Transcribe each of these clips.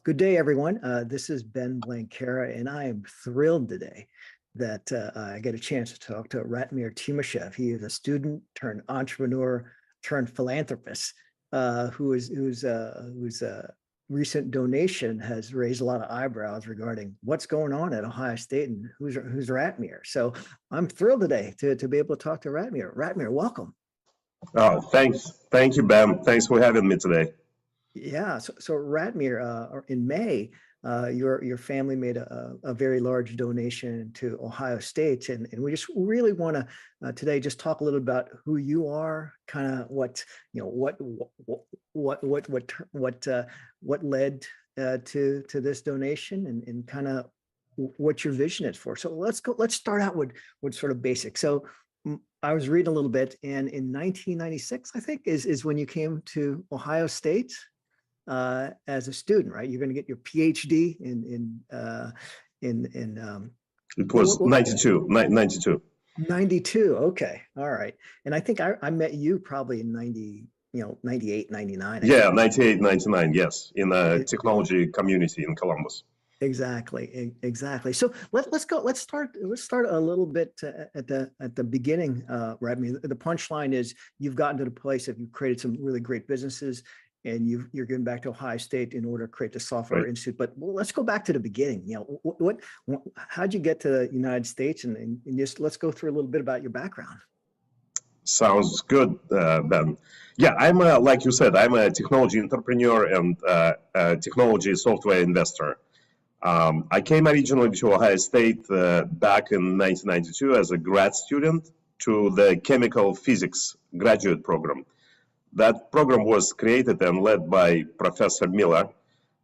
Good day, everyone. This is Ben Blanquera, and I am thrilled today that I get a chance to talk to Ratmir Timashev. He is a student turned entrepreneur turned philanthropist whose recent donation has raised a lot of eyebrows regarding what's going on at Ohio State and who's Ratmir. So I'm thrilled today to be able to talk to Ratmir. Ratmir, welcome. Oh, thanks. Thank you, Ben. Thanks for having me today. Yeah, so Ratmir, in May, your family made a very large donation to Ohio State, and we just really want to today just talk a little about who you are, kind of what what led to this donation, and kind of what your vision is for. So let's start out with sort of basic. So I was reading a little bit, and in 1996, I think is when you came to Ohio State as a student, right? You're going to get your PhD in It was 92, 92. 92. Okay. All right. And I think I met you probably in 98, 99. Yeah, 98, 99. Yes. In the technology community in Columbus. Exactly. So let's go. Let's start a little bit at the beginning, right? I mean, the punchline is you've gotten to the place that you've created some really great businesses, and you're getting back to Ohio State in order to create the Software Institute. But let's go back to the beginning. How'd you get to the United States, and just let's go through a little bit about your background. Sounds good, Ben. Yeah, I'm like you said, I'm a technology entrepreneur and a technology software investor. I came originally to Ohio State back in 1992 as a grad student to the chemical physics graduate program. That program was created and led by Professor Miller.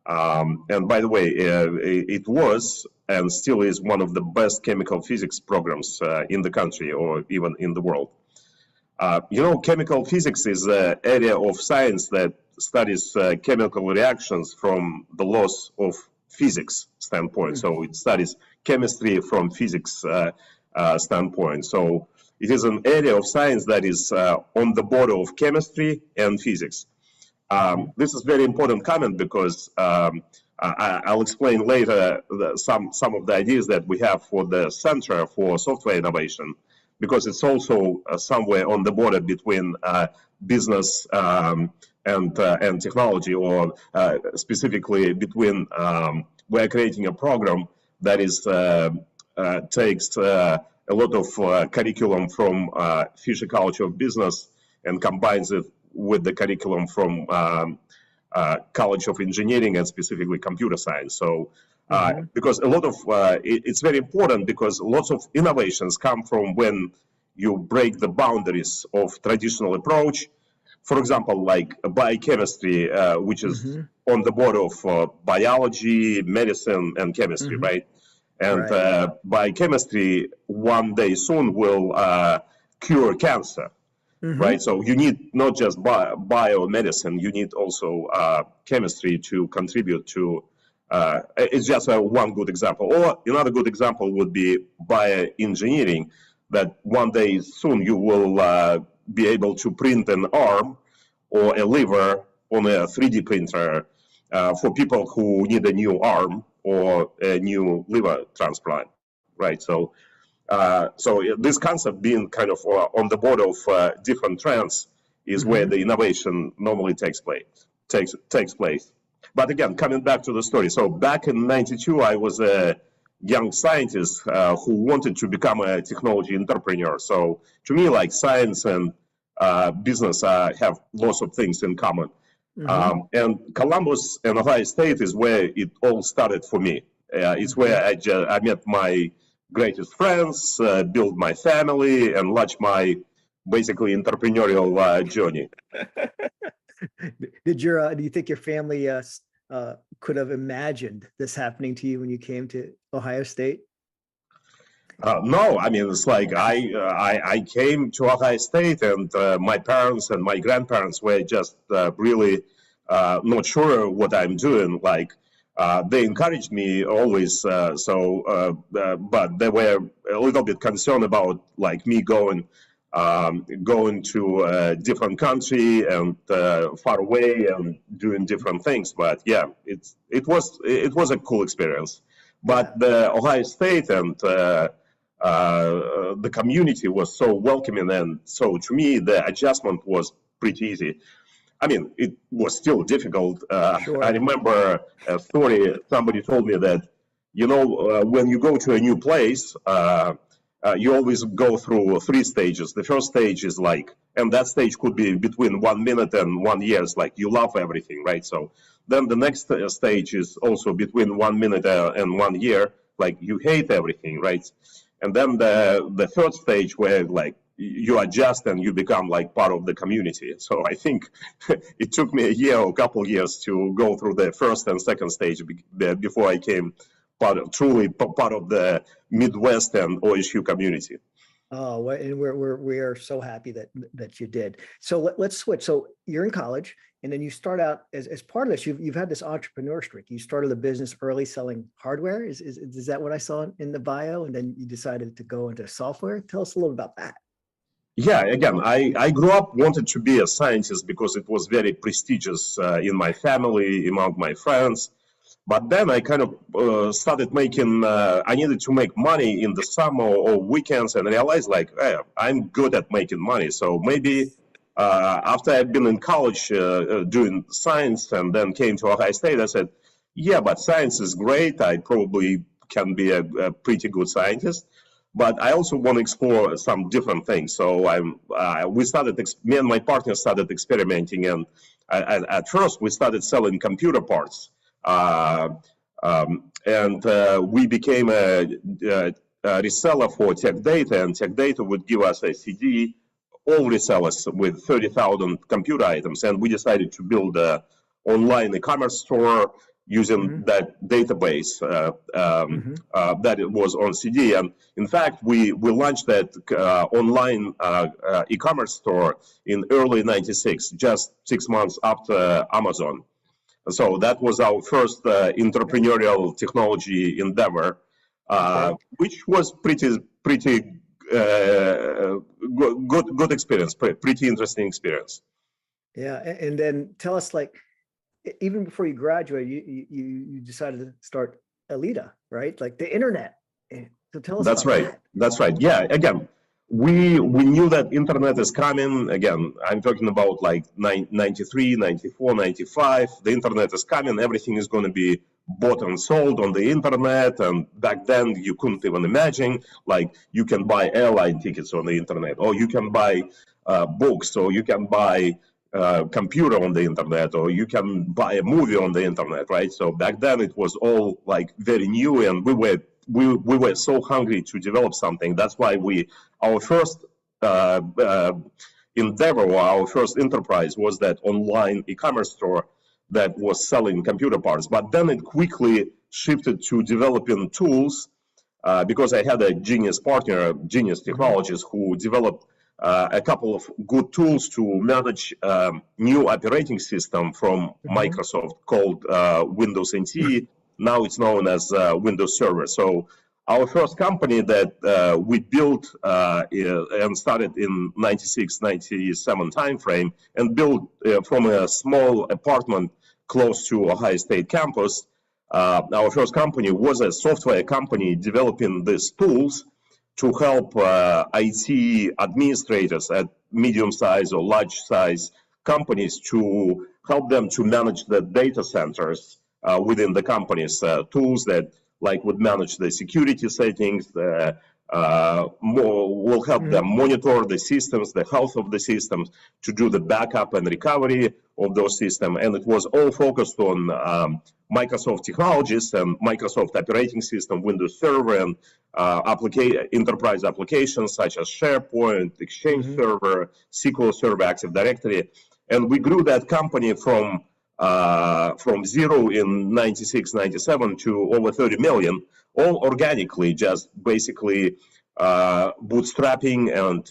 And by the way, it was and still is one of the best chemical physics programs in the country or even in the world. Chemical physics is an area of science that studies chemical reactions from the laws of physics standpoint. So it studies chemistry from physics standpoint. So it is an area of science that is on the border of chemistry and physics. This is very important comment because I'll explain later some of the ideas that we have for the Center for Software Innovation, because it's also somewhere on the border between business and technology, or specifically between we're creating a program that is takes a lot of curriculum from Fisher College of Business and combines it with the curriculum from College of Engineering and specifically computer science. So because a lot of it's very important because lots of innovations come from when you break the boundaries of traditional approach. For example, like biochemistry, which is on the border of biology, medicine, and chemistry, right? And biochemistry one day soon will cure cancer, right? So you need not just biomedicine, you need also chemistry to contribute to, it's just one good example. Or another good example would be bioengineering, that one day soon you will be able to print an arm or a liver on a 3D printer for people who need a new arm or a new liver transplant, right? So, this concept being kind of on the border of different trends is where the innovation normally takes place. But again, coming back to the story. So back in '92, I was a young scientist who wanted to become a technology entrepreneur. So to me, like science and business have lots of things in common. And Columbus and Ohio State is where it all started for me. It's where I met my greatest friends, built my family, and launched my basically entrepreneurial journey. Do you think your family could have imagined this happening to you when you came to Ohio State? No, I mean, it's like I came to Ohio State, and my parents and my grandparents were just really not sure what I'm doing. Like, they encouraged me always, but they were a little bit concerned about like me going going to a different country and far away and doing different things. But yeah, it was a cool experience. But the Ohio State and the community was so welcoming, and so to me the adjustment was pretty easy. I mean, it was still difficult. Sure. I remember a story. Somebody told me that, when you go to a new place, you always go through 3 stages. The first stage is like, and that stage could be between 1 minute and 1 year. It's like you love everything, right? So then the next stage is also between 1 minute and 1 year, like you hate everything, right? And then the third stage where like you adjust and you become like part of the community. So I think it took me a year or a couple of years to go through the first and second stage before I came truly part of the Midwest and OSU community. Oh, well, and we are so happy that you did. So let's switch. So you're in college, and then you start out as part of this. You've had this entrepreneur streak. You started a business early selling hardware. Is that what I saw in the bio? And then you decided to go into software. Tell us a little about that. Yeah, again, I grew up wanted to be a scientist because it was very prestigious in my family, among my friends. But then I kind of started making, I needed to make money in the summer or weekends, and realized like, hey, I'm good at making money. So maybe after I've been in college doing science and then came to Ohio State, I said, yeah, but science is great. I probably can be a pretty good scientist. But I also want to explore some different things. So me and my partner started experimenting, and at first we started selling computer parts. We became a reseller for Tech Data, and Tech Data would give us a CD, all resellers with 30,000 computer items, and we decided to build an online e-commerce store using that database that it was on CD. And in fact, we launched that online e-commerce store in early '96, just 6 months after Amazon. So that was our first entrepreneurial technology endeavor, which was pretty good experience, pretty interesting experience. Yeah, and then tell us, like, even before you graduated, you decided to start Alita, right? Like the internet. So tell us. That's about right. that. That's right. Yeah. Again, we knew that internet is coming. Again, I'm talking about like 93, 94, 95. The internet is coming. Everything is going to be bought and sold on the internet. And back then, you couldn't even imagine, like, you can buy airline tickets on the internet, or you can buy books, or you can buy computer on the internet, or you can buy a movie on the internet, right? So back then it was all like very new, and we were so hungry to develop something. That's why our first endeavor, or our first enterprise, was that online e-commerce store that was selling computer parts. But then it quickly shifted to developing tools because I had a genius partner, genius technologist, who developed a couple of good tools to manage new operating system from Microsoft called Windows NT. Now it's known as Windows Server. So our first company that we built and started in 96, 97 timeframe, and built from a small apartment close to Ohio State campus. Our first company was a software company developing these tools to help IT administrators at medium-sized or large-size companies, to help them to manage the data centers within the companies. Tools that like would manage the security settings, will help them monitor the systems, the health of the systems, to do the backup and recovery of those systems. And it was all focused on Microsoft technologies and Microsoft operating system, Windows Server, and enterprise applications such as SharePoint, Exchange Server, SQL Server, Active Directory. And we grew that company from zero in 96, 97 to over 30 million, all organically, just basically bootstrapping and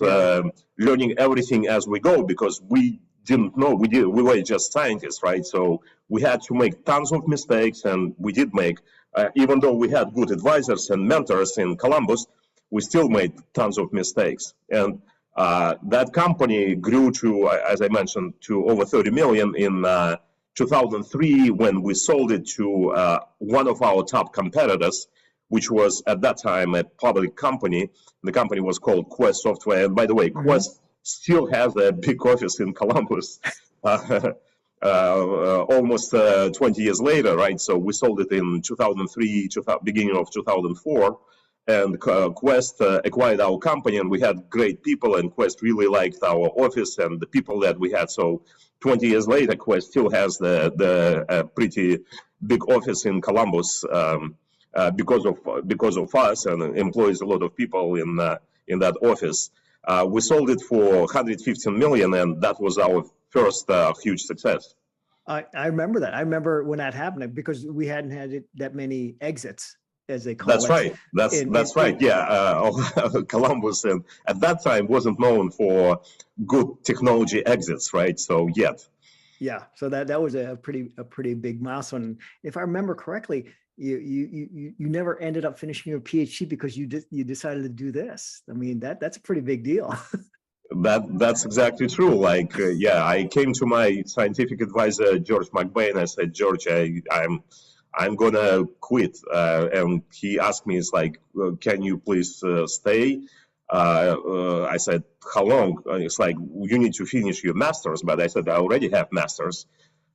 learning everything as we go, because we didn't know, we were just scientists, right? So we had to make tons of mistakes, and we did make, even though we had good advisors and mentors in Columbus, we still made tons of mistakes. And That company grew to, as I mentioned, to over 30 million in 2003 when we sold it to one of our top competitors, which was at that time a public company. The company was called Quest Software. And by the way, Quest still has a big office in Columbus. Almost 20 years later, right? So we sold it in 2003, beginning of 2004, and Quest acquired our company, and we had great people, and Quest really liked our office and the people that we had. So 20 years later, Quest still has the pretty big office in Columbus because of us, and employs a lot of people in that office. We sold it for 115 million, and that was our first huge success. I remember that. I remember when that happened because we hadn't had that many exits, as they call That's it. right. That's right. Yeah, Columbus and at that time wasn't known for good technology exits, right? So yeah. So that was a pretty big milestone. If I remember correctly, you never ended up finishing your PhD because you decided to do this. I mean, that's a pretty big deal. That's exactly true. Like, yeah, I came to my scientific advisor, George McBain. I said, George, I'm gonna quit. And he asked me, it's like, can you please stay? I said, how long? It's like, you need to finish your master's. But I said, I already have master's.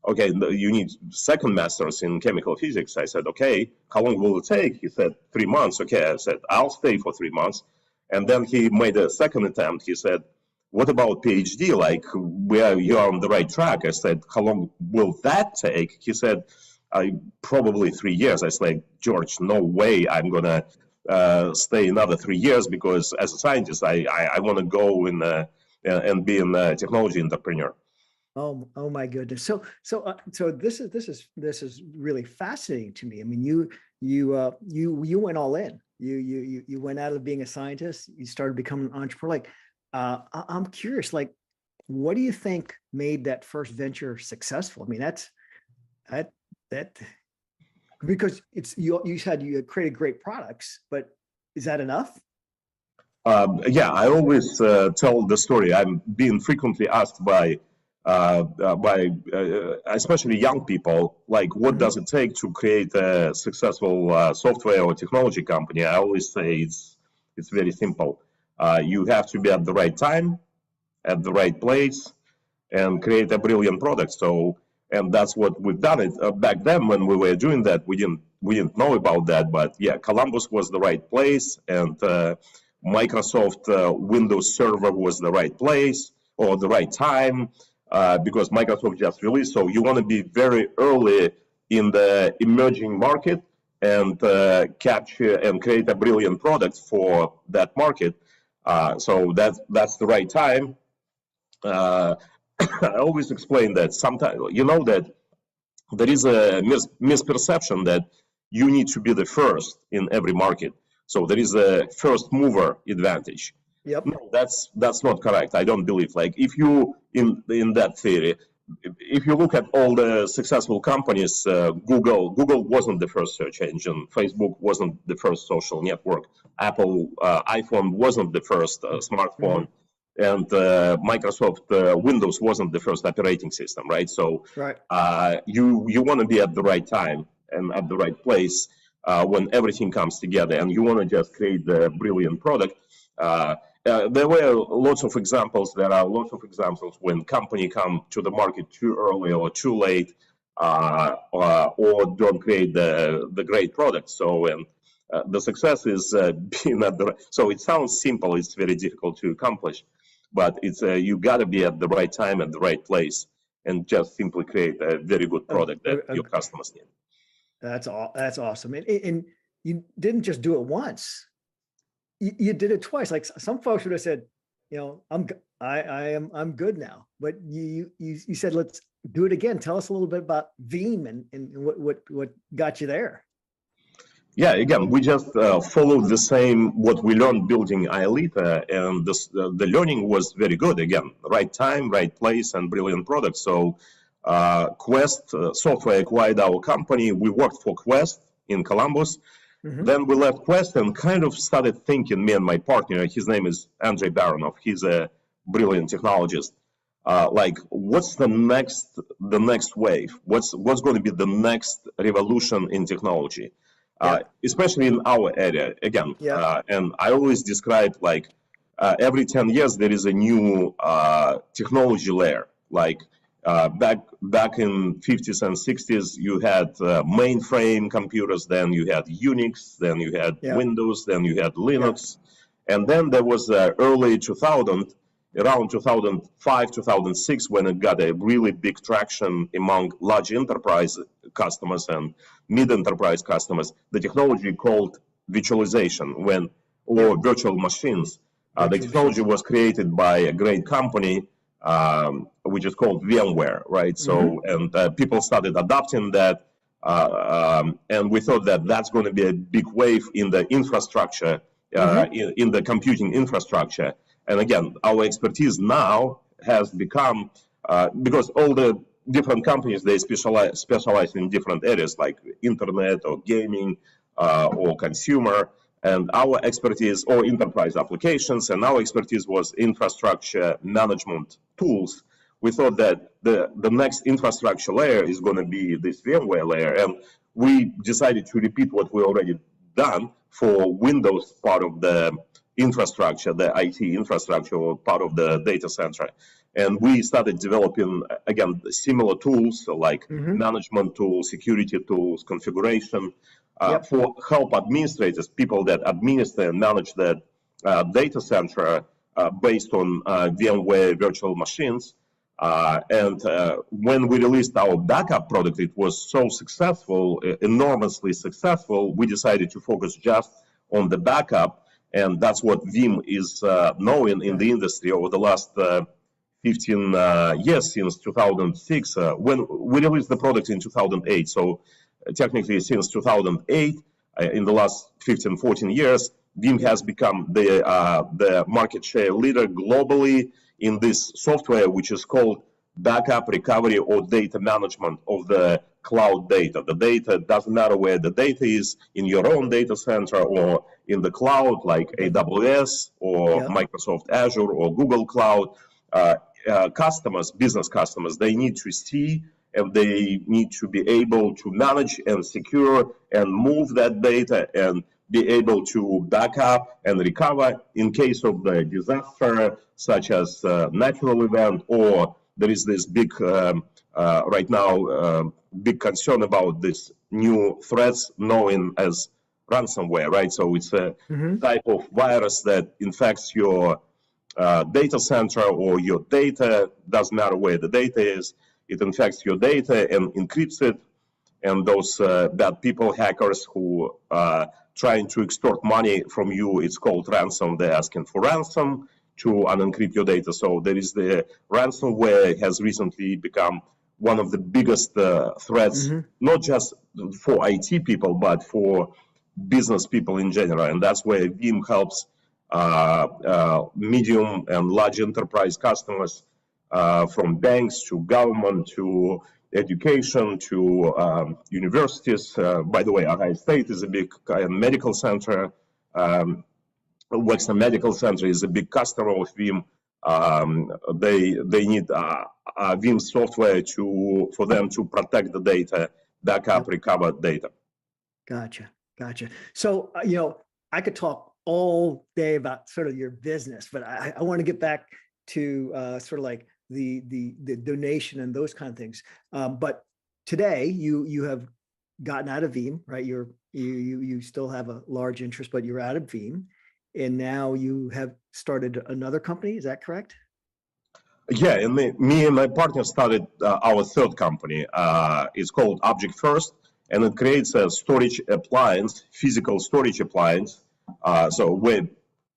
Okay, you need second master's in chemical physics. I said, okay, how long will it take? He said, 3 months. Okay, I said, I'll stay for 3 months. And then he made a second attempt. He said, what about PhD? Like, you're on the right track. I said, how long will that take? He said, probably 3 years. I said, George, no way I'm gonna stay another 3 years, because as a scientist, I want to go in and be a technology entrepreneur. Oh my goodness. So this is really fascinating to me. I mean, you went all in. You went out of being a scientist. You started becoming an entrepreneur. Like, I'm curious. Like, what do you think made that first venture successful? I mean, that because you said you had created great products, but is that enough? Yeah, I always tell the story. I'm being frequently asked by especially young people, like, what does it take to create a successful software or technology company? I always say it's very simple. You have to be at the right time, at the right place, and create a brilliant product. So, and that's what we've done. It back then when we were doing that, we didn't know about that. But yeah, Columbus was the right place, and Microsoft Windows Server was the right place or the right time. Because Microsoft just released. So you want to be very early in the emerging market and capture and create a brilliant product for that market. So that's the right time. I always explain that sometimes, that there is a misperception that you need to be the first in every market. So there is a first mover advantage. Yep. No, that's not correct. I don't believe. Like, if you in that theory, if you look at all the successful companies, Google wasn't the first search engine. Facebook wasn't the first social network. Apple iPhone wasn't the first smartphone, and Microsoft Windows wasn't the first operating system. Right. So you want to be at the right time and at the right place when everything comes together, and you want to just create the brilliant product. There were lots of examples. There are lots of examples when company come to the market too early or too late, or don't create the great product. So, and the success is being at the. So it sounds simple. It's very difficult to accomplish, but it's you got to be at the right time at the right place, and just simply create a very good product that your customers need. That's awesome. And you didn't just do it once. You did it twice. Like, some folks would have said, I'm good now. But you said, let's do it again. Tell us a little bit about Veeam and what got you there. Yeah, again, we just followed the same what we learned building Iolita, and the learning was very good. Again, right time, right place, and brilliant product. So Quest Software acquired our company. We worked for Quest in Columbus. Then we left Quest and kind of started thinking, me and my partner, his name is Andrei Baronov, he's a brilliant technologist, like what's the next wave? What's going to be the next revolution in technology? Especially in our area, again, and I always describe like every 10 years there is a new technology layer. Like back in 50s and 60s, you had mainframe computers, then you had Unix, then you had Windows, then you had Linux, and then there was early 2000, around 2005, 2006, when it got a really big traction among large enterprise customers and mid-enterprise customers, the technology called virtualization, or virtual machines. The technology was created by a great company, which is called VMware, right? So, and people started adopting that, and we thought that that's going to be a big wave in the infrastructure, in the computing infrastructure. And again, our expertise now has become, because all the different companies, they specialize in different areas like internet or gaming or consumer. And our expertise, or enterprise applications, and our expertise was infrastructure management tools. We thought that the next infrastructure layer is going to be this VMware layer. And we decided to repeat what we already done for Windows part of the infrastructure, the IT infrastructure, or part of the data center. And we started developing, again, similar tools like management tools, security tools, configuration, for help administrators, people that administer and manage the data center based on VMware virtual machines. And when we released our backup product, it was so successful, enormously successful, we decided to focus just on the backup. And that's what Veeam is known in the industry over the last 15 years, since 2006. When we released the product in 2008, so technically since 2008, in the last 15, 14 years, Veeam has become the market share leader globally in this software, which is called backup, recovery, or data management of the cloud data. The data, doesn't matter where the data is, in your own data center or in the cloud, like AWS or Microsoft Azure or Google Cloud. Customers, business customers, they need to see and they need to be able to manage and secure and move that data and be able to back up and recover in case of the disaster, such as natural event, or there is this big, right now, big concern about this new threats known as ransomware, right? So it's a type of virus that infects your data center or your data, doesn't matter where the data is, it infects your data and encrypts it. And those bad people, hackers who are trying to extort money from you, it's called ransom. They're asking for ransom to unencrypt your data. So there is the ransomware has recently become one of the biggest threats, not just for IT people, but for business people in general. And that's where Veeam helps medium and large enterprise customers, from banks to government to education to universities. By the way, Ohio State is a big medical center. Western Medical Center is a big customer of Veeam. They need Veeam software for them to protect the data, backup, recover data. Gotcha. So, I could talk all day about sort of your business, but I want to get back to sort of like the donation and those kind of things. But today you have gotten out of Veeam, right? You still have a large interest, but you're out of Veeam, and now you have started another company. Is that correct? Yeah, and me and my partner started our third company. It's called Object First, and it creates a storage appliance, physical storage appliance. So where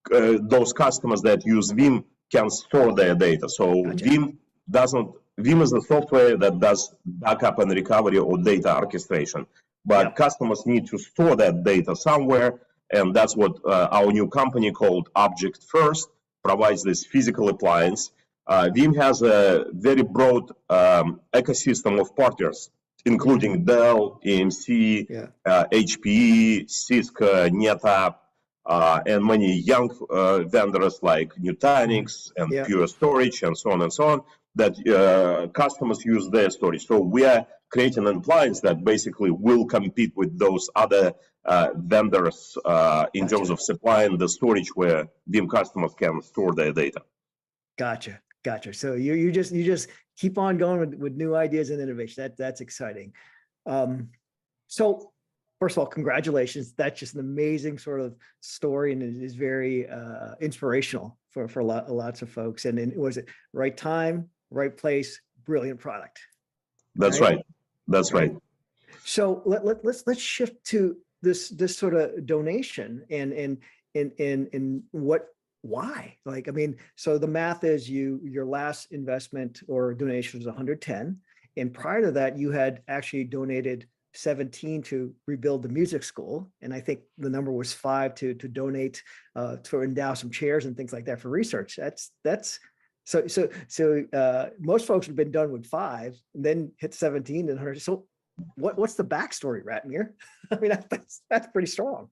those customers that use Veeam can store their data. So gotcha. Veeam is the software that does backup and recovery or data orchestration. But customers need to store that data somewhere, and that's what our new company called Object First provides, this physical appliance. Veeam has a very broad ecosystem of partners, including Dell, EMC, Yeah. HPE, Cisco, NetApp, and many young vendors like Nutanix and Yeah. Pure Storage and so on, that customers use their storage. So we are creating an appliance that basically will compete with those other vendors in terms of supplying the storage where Veeam customers can store their data. Gotcha. So you just keep on going with new ideas and innovation. That's exciting. So first of all, congratulations. That's just an amazing sort of story, and it is very inspirational for lots of folks. And then was it right time, right place, brilliant product? That's right. That's right. So let's shift to this sort of donation and why? Like, I mean, so the math is your last investment or donation was 110, and prior to that you had actually donated 17 to rebuild the music school, and I think the number was 5 to donate to endow some chairs and things like that for research. That's so most folks have been done with 5 and then hit 17 and 100. So what's the backstory, Ratmir? I mean, that's pretty strong.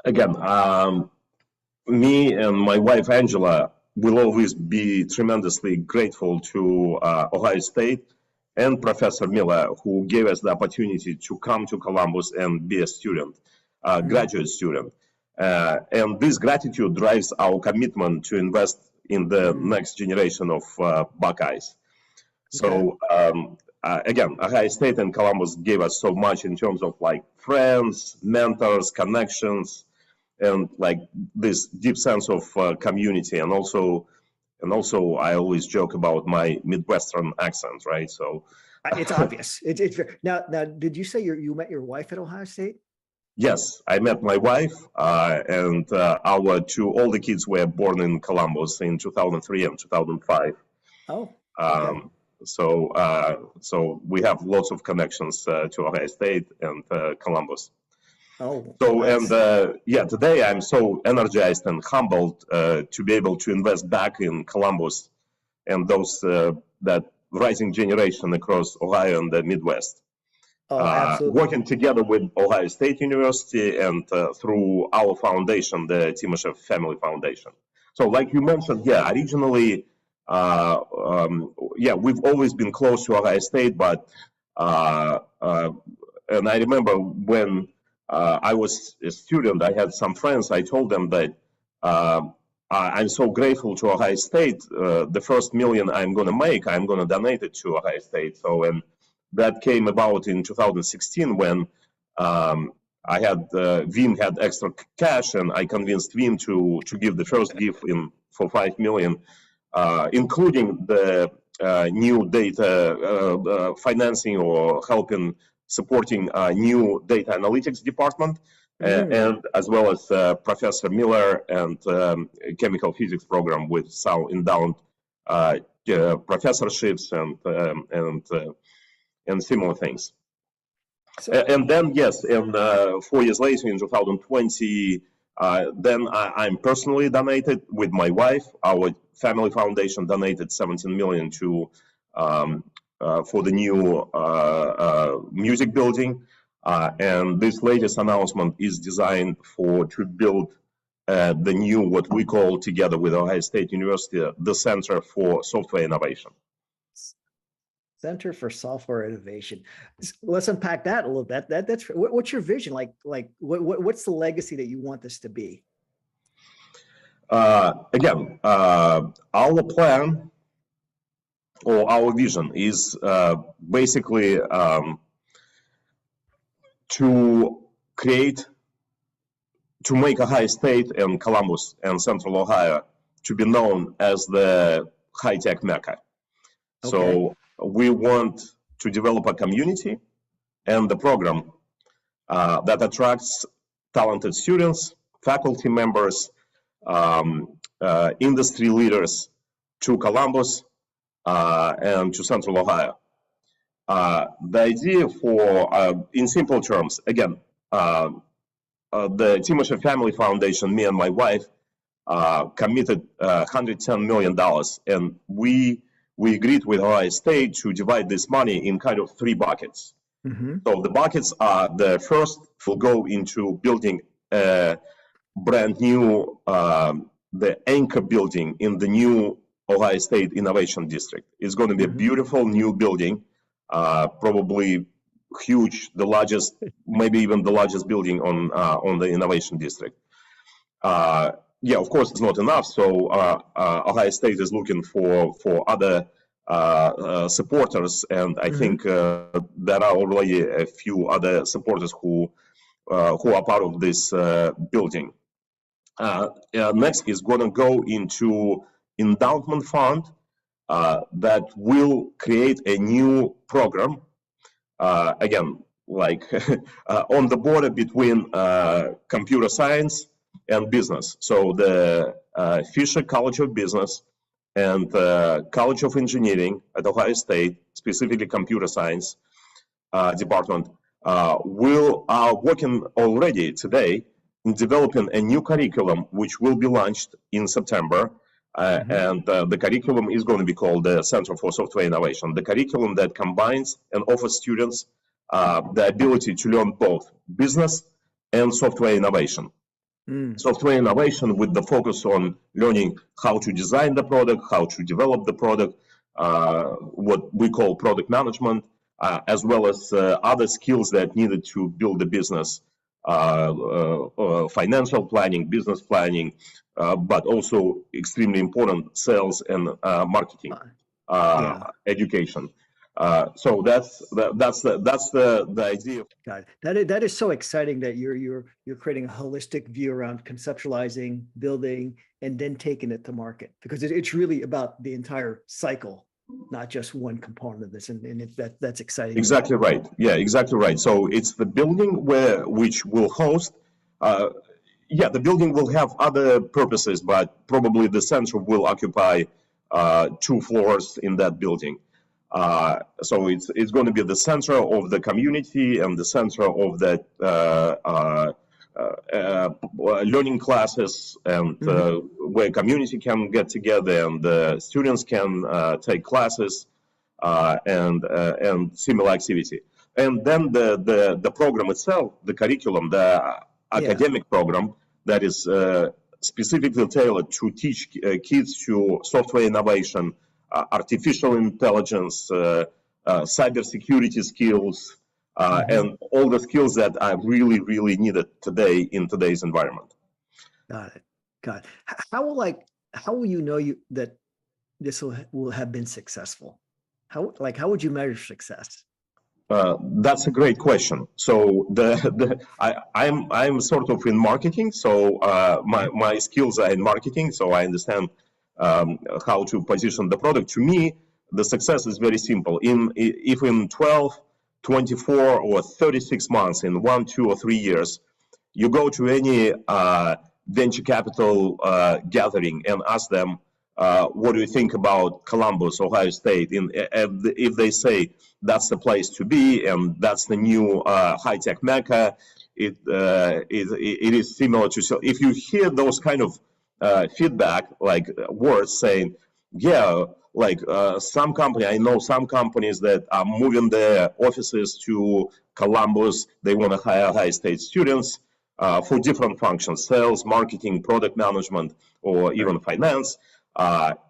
Again, me and my wife Angela will always be tremendously grateful to Ohio State and Professor Miller, who gave us the opportunity to come to Columbus and be a student, graduate student. And this gratitude drives our commitment to invest in the next generation of Buckeyes. So again, Ohio State and Columbus gave us so much in terms of like friends, mentors, connections, and like this deep sense of community. And also I always joke about my Midwestern accent, right? So it's obvious. It's now did you say you met your wife at Ohio State? Yes, I met my wife, and our 2 older kids were born in Columbus in 2003 and 2005. Oh, okay. So we have lots of connections to Ohio State and Columbus. Oh, so and yeah, today I'm so energized and humbled to be able to invest back in Columbus and those that rising generation across Ohio and the Midwest. Absolutely. Working together with Ohio State University and through our foundation, the Timashev Family Foundation. So like you mentioned, yeah, originally, yeah, we've always been close to Ohio State, but, and I remember when I was a student, I had some friends, I told them that I'm so grateful to Ohio State, the first $1 million I'm going to make, I'm going to donate it to Ohio State. So, and that came about in 2016 when I had Veeam had extra cash, and I convinced Veeam to give the first gift for $5 million, including the new data financing or helping supporting new data analytics department, and as well as Professor Miller and chemical physics program with some endowed professorships and similar things. And then, yes, and 4 years later, in 2020, then I'm personally donated with my wife. Our family foundation donated 17 million to for the new music building. And this latest announcement is designed to build the new, what we call together with Ohio State University, the Center for Software Innovation. Center for Software Innovation. Let's unpack that a little bit. That's what's your vision? Like what's the legacy that you want this to be? Again, our plan or our vision is basically to make Ohio State and Columbus and Central Ohio to be known as the high-tech Mecca. Okay. So we want to develop a community and the program that attracts talented students, faculty members, industry leaders to Columbus and to Central Ohio. The idea for, in simple terms, again, the Timashev Family Foundation, me and my wife, committed $110 million, and we we agreed with Ohio State to divide this money in kind of 3 buckets. So the buckets are, the first will go into building a brand new, the anchor building in the new Ohio State Innovation District. It's going to be a beautiful new building, probably huge, the largest, maybe even the largest building on the Innovation District. Yeah, of course, it's not enough. So Ohio State is looking for other supporters, and I think there are already a few other supporters who are part of this building. Next is going to go into endowment fund that will create a new program. Again, like on the border between computer science and business. So the Fisher College of Business and College of Engineering at Ohio State, specifically computer science department, are working already today in developing a new curriculum which will be launched in September. And the curriculum is going to be called the Center for Software Innovation, the curriculum that combines and offers students the ability to learn both business and software innovation. Software innovation with the focus on learning how to design the product, how to develop the product, what we call product management, as well as other skills that needed to build the business, financial planning, business planning, but also extremely important sales and marketing education. So that's the idea. Got it. That is so exciting that you're creating a holistic view around conceptualizing, building, and then taking it to market, because it's really about the entire cycle, not just one component of this. And that's exciting. Exactly right. Yeah, exactly right. So it's the building which will host. Yeah, the building will have other purposes, but probably the center will occupy 2 floors in that building. So it's going to be the center of the community and the center of the learning classes, and where community can get together and the students can take classes and similar activity. And then the program itself, the curriculum, the academic program that is specifically tailored to teach kids to software innovation, artificial intelligence, cybersecurity skills, and all the skills that are really, really needed today in today's environment. Got it. How will you know that this will have been successful? How would you measure success? That's a great question. So I'm sort of in marketing. So my skills are in marketing. So I understand how to position the product. To me, the success is very simple. If in 12, 24, or 36 months, in 1, 2, or 3 years, you go to any venture capital gathering and ask them, what do you think about Columbus, Ohio State? If they say that's the place to be and that's the new high-tech mecca, it is similar to. So if you hear those kind of feedback, like words saying, yeah, like some company, I know some companies that are moving their offices to Columbus. They want to hire Ohio State students for different functions: sales, marketing, product management, or even finance.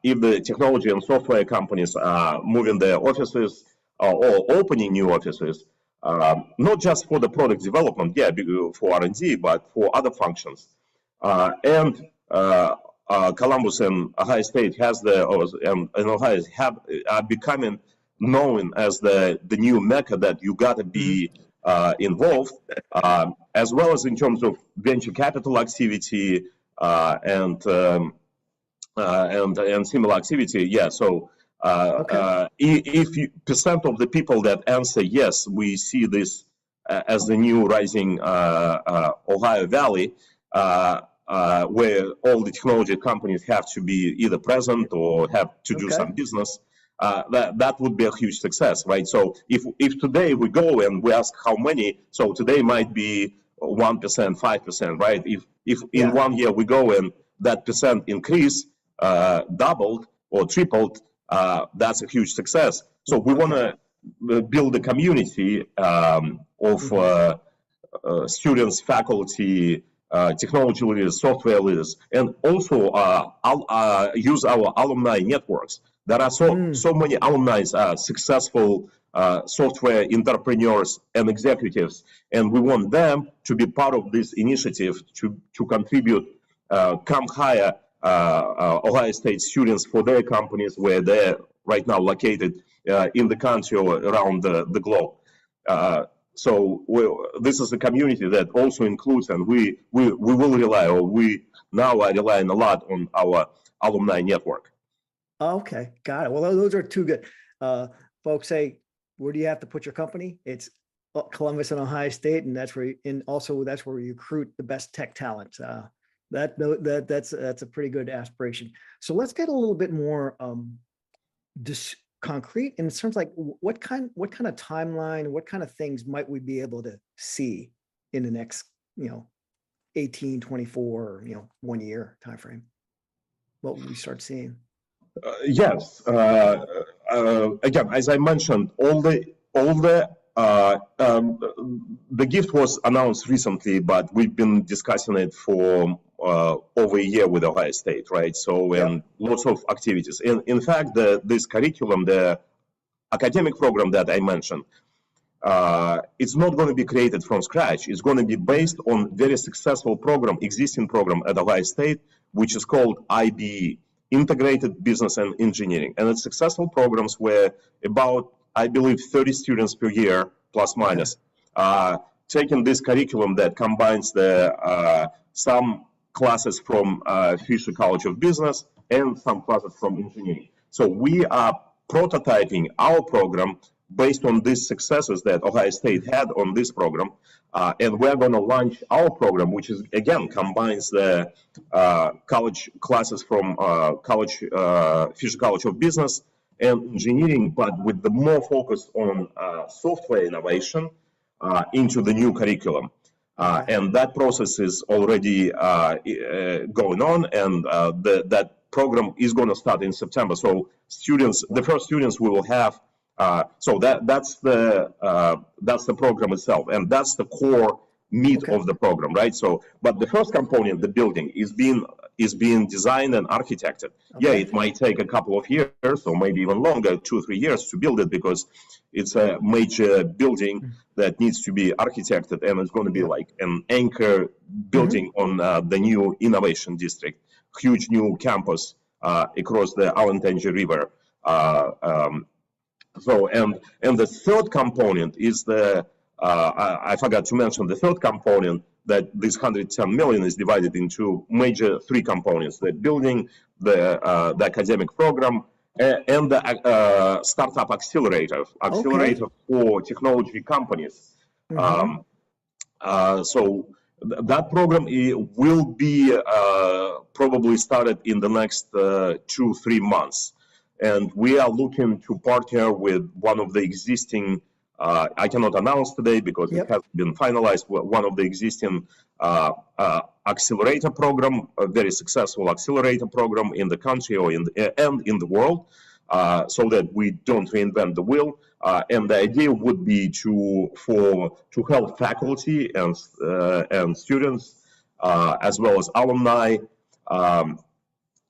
If the technology and software companies are moving their offices or opening new offices, not just for the product development, for R&D, but for other functions. Columbus and Ohio State and Ohio are becoming known as the new mecca that you got to be involved, as well as in terms of venture capital activity and similar activity. Yeah, so if percent of the people that answer yes, we see this as the new rising Ohio Valley, where all the technology companies have to be either present or have to do some business, that would be a huge success, right? So if today we go and we ask how many, so today might be 1%, 5%, right? If in 1 year we go and that percent increase doubled or tripled, that's a huge success. So we want to build a community of students, faculty, technology leaders, software leaders, and also use our alumni networks. There are so many alumni, successful software entrepreneurs and executives, and we want them to be part of this initiative to contribute, come hire Ohio State students for their companies where they're right now located in the country or around the globe. So this is a community that also includes, and we will rely, or we now are relying a lot on our alumni network. Okay, got it. Well, those are two good. Folks say, where do you have to put your company? It's Columbus and Ohio State, and that's where, that's where we recruit the best tech talent. That's a pretty good aspiration. So let's get a little bit more concrete in terms like what kind of timeline, what kind of things might we be able to see in the next 18, 24, or 1 year timeframe? What will we start seeing? Yes. Again, as I mentioned, the gift was announced recently, but we've been discussing it for over a year with Ohio State, right? So, and lots of activities. In fact, this curriculum, the academic program that I mentioned, it's not going to be created from scratch. It's going to be based on very successful existing program at Ohio State, which is called IBE, Integrated Business and Engineering. And it's successful programs where about, I believe, 30 students per year, plus minus, taking this curriculum that combines some classes from Fisher College of Business and some classes from engineering. So we are prototyping our program based on these successes that Ohio State had on this program. And we're going to launch our program, which is, again, combines the college classes from Fisher College of Business and engineering, but with the more focus on software innovation into the new curriculum. And that process is already going on, and that program is going to start in September. So the first students we will have, so that's the program itself, and that's the core meat of the program, right? So, but the first component, the building, is being designed and architected. Yeah, it might take a couple of years, or maybe even longer, 2-3 years to build it, because it's a major building that needs to be architected, and it's going to be like an anchor building on the new innovation district, huge new campus across the Allentangy River. So, and the third component is I forgot to mention the third component, that this 110 million is divided into major 3 components: the building, the academic program, and the startup accelerator for technology companies. So that program will be probably started in the next 2-3 months. And we are looking to partner with one of the existing, I cannot announce today because it hasn't been finalized, one of the existing accelerator program, a very successful accelerator program in the country or in the world, so that we don't reinvent the wheel. And the idea would be to help faculty and students, as well as alumni,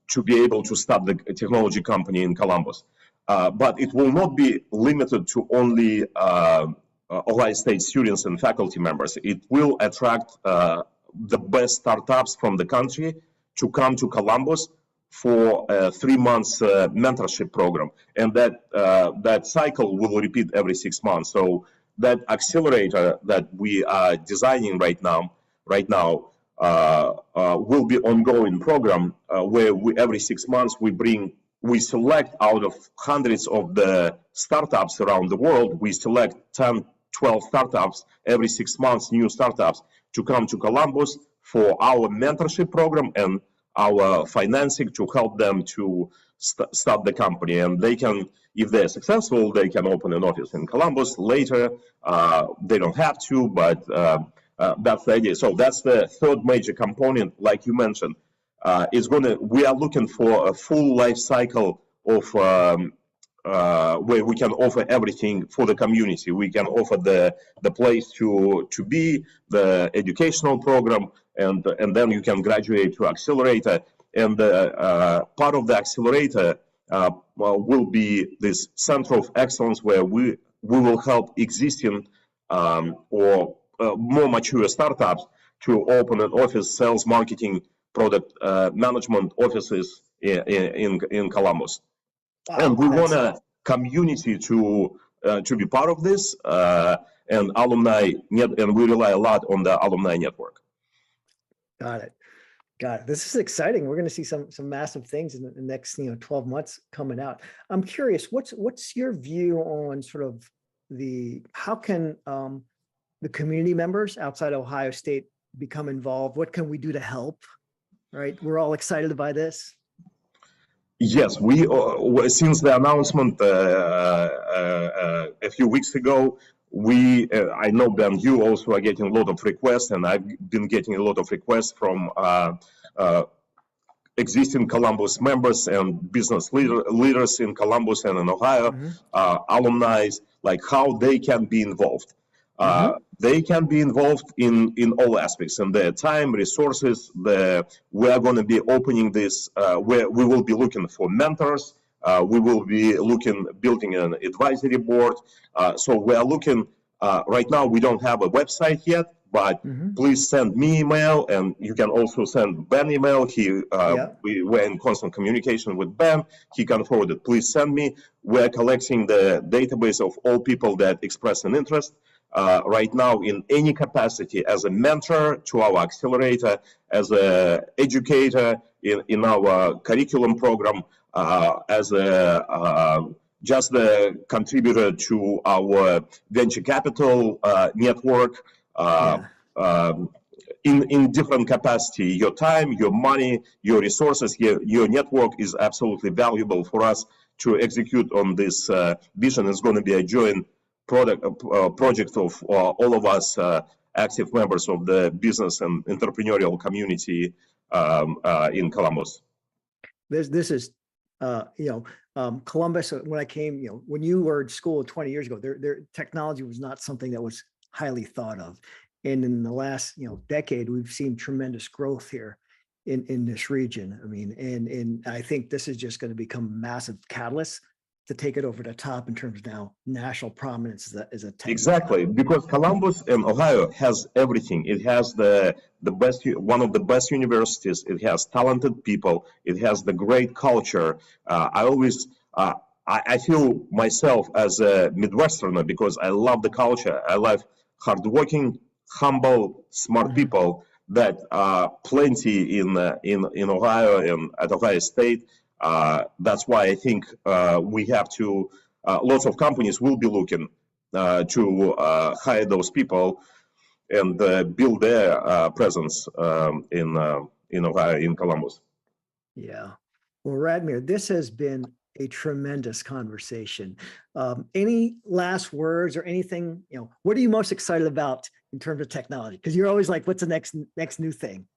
to be able to start the technology company in Columbus. But it will not be limited to only Ohio State students and faculty members. It will attract the best startups from the country to come to Columbus for a 3 months mentorship program. And that cycle will repeat every 6 months. So that accelerator that we are designing right now will be ongoing program where every 6 months we select out of hundreds of the startups around the world, we select 10, 12 startups every 6 months, new startups, to come to Columbus for our mentorship program and our financing to help them to start the company. And they can, if they're successful, they can open an office in Columbus later. They don't have to, but that's the idea. So that's the third major component, like you mentioned. We are looking for a full life cycle of where we can offer everything for the community. We can offer the place to be, the educational program, and then you can graduate to accelerator. And part of the accelerator will be this center of excellence where we will help existing or more mature startups to open an office, sales, marketing, product management offices in Columbus. Wow, and we want a community to be part of this, and alumni and we rely a lot on the alumni network. got it. Got it. This is exciting. We're going to see some massive things in the next 12 months coming out. I'm curious, what's your view on sort of how can the community members outside Ohio State become involved? What can we do to help? Right, we're all excited by this. Yes, we since the announcement a few weeks ago, I know, Ben, you also are getting a lot of requests, and I've been getting a lot of requests from existing Columbus members and business leaders in Columbus and in Ohio, alumni, like how they can be involved. They can be involved in all aspects, and their time, resources. We are going to be opening this, where we will be looking for mentors. We will be building an advisory board. So we are looking, right now we don't have a website yet, but please send me email, and you can also send Ben email. We're in constant communication with Ben. He can forward it. Please send me. We're collecting the database of all people that express an interest. Right now, in any capacity, as a mentor to our accelerator, as an educator in our curriculum program, as just a contributor to our venture capital network, in different capacity. Your time, your money, your resources, your network is absolutely valuable for us to execute on this vision. It's going to be a joint project of all of us active members of the business and entrepreneurial community in Columbus. This is Columbus. When I came, when you were at school 20 years ago, their technology was not something that was highly thought of, and in the last decade, we've seen tremendous growth here in this region. I mean, and I think this is just going to become a massive catalyst to take it over the top in terms of now national prominence as a tech. Exactly, because Columbus and Ohio has everything. It has the best, one of the best universities. It has talented people. It has the great culture. I feel myself as a Midwesterner because I love the culture. I love hardworking, humble, smart people that are plenty in Ohio and at Ohio State. That's why I think we have to, lots of companies will be looking to hire those people and build their presence in Ohio, in Columbus. Yeah. Well, Ratmir, this has been a tremendous conversation. Any last words or anything, what are you most excited about in terms of technology? Because you're always like, what's the next new thing?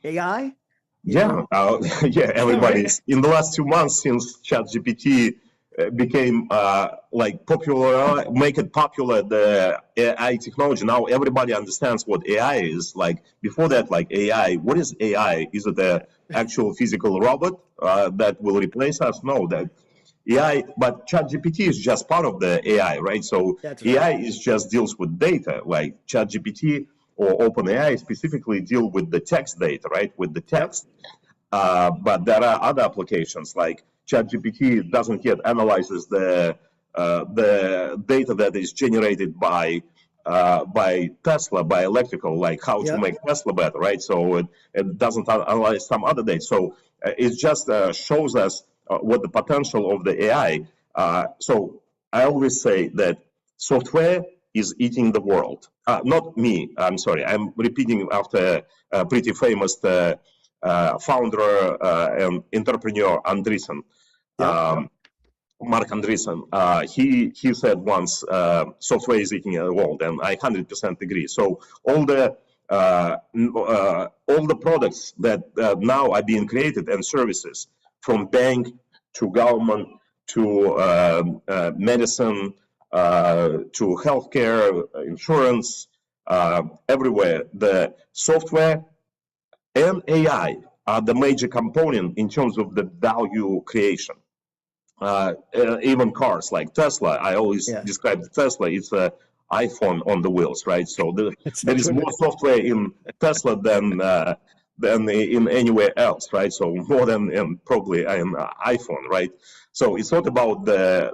AI? Yeah, everybody's in the last 2 months since ChatGPT became like popular, make it popular, the AI technology. Now everybody understands what AI is. Like before that, like AI, what is AI? Is it an actual physical robot that will replace us? No, that AI, but ChatGPT is just part of the AI, right? So AI is just deals with data, like ChatGPT or OpenAI specifically deal with the text data, right? With the text. But there are other applications like ChatGPT doesn't yet analyzes the data that is generated by Tesla, by electrical, like how to make Tesla better, right? So it doesn't analyze some other data. So it just shows us what the potential of the AI. So I always say that software is eating the world. Not me, I'm sorry. I'm repeating after a pretty famous founder and entrepreneur, Andreessen, Mark Andreessen. He said once, software is eating the world, and I 100% agree. So all the products that now are being created and services, from bank to government, to medicine, to healthcare, insurance, everywhere. The software and AI are the major component in terms of the value creation. Even cars like Tesla, I always describe Tesla, it's an iPhone on the wheels, right? So there is more software in Tesla than in anywhere else, right? So more than in probably an iPhone, right? So it's not about the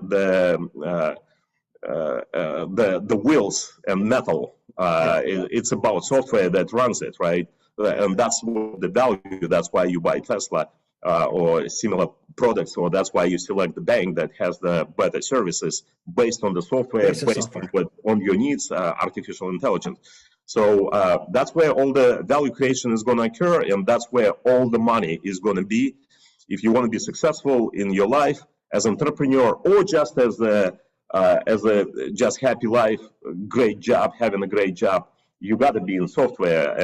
wheels and metal. It's about software that runs it, right? And that's the value. That's why you buy Tesla or similar products, or that's why you select the bank that has the better services based on the software, on your needs, artificial intelligence. So that's where all the value creation is going to occur, and that's where all the money is going to be. If you want to be successful in your life as an entrepreneur, or just as a just happy life, great job, having a great job, you got to be in software,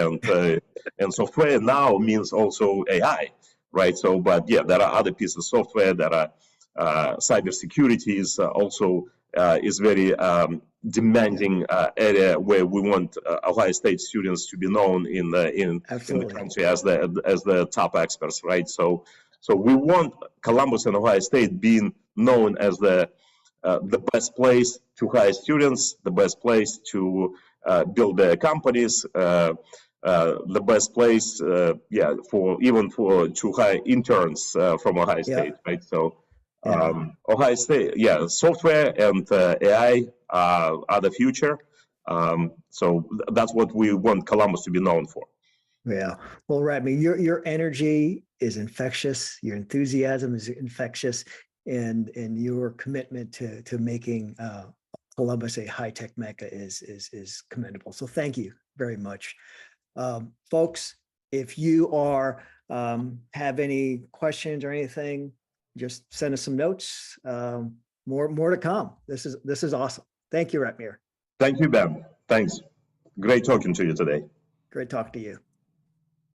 and software now means also AI, right? So, but yeah, there are other pieces of software that are cybersecurity is also is very demanding area where we want Ohio State students to be known in the country as the top experts, right? So we want Columbus and Ohio State being known as the best place to hire students, the best place to build their companies, the best place, to hire interns from Ohio State, right? So Ohio State, software and AI are the future. So that's what we want Columbus to be known for. Yeah. Well, Ratmir, your energy is infectious. Your enthusiasm is infectious, and your commitment to making Columbus a high-tech mecca is commendable. So thank you very much. Folks, if you are have any questions or anything, just send us some notes. More to come. This is awesome. Thank you, Ratmir. Thank you, Ben. Thanks. Great talking to you today. Great talking to you.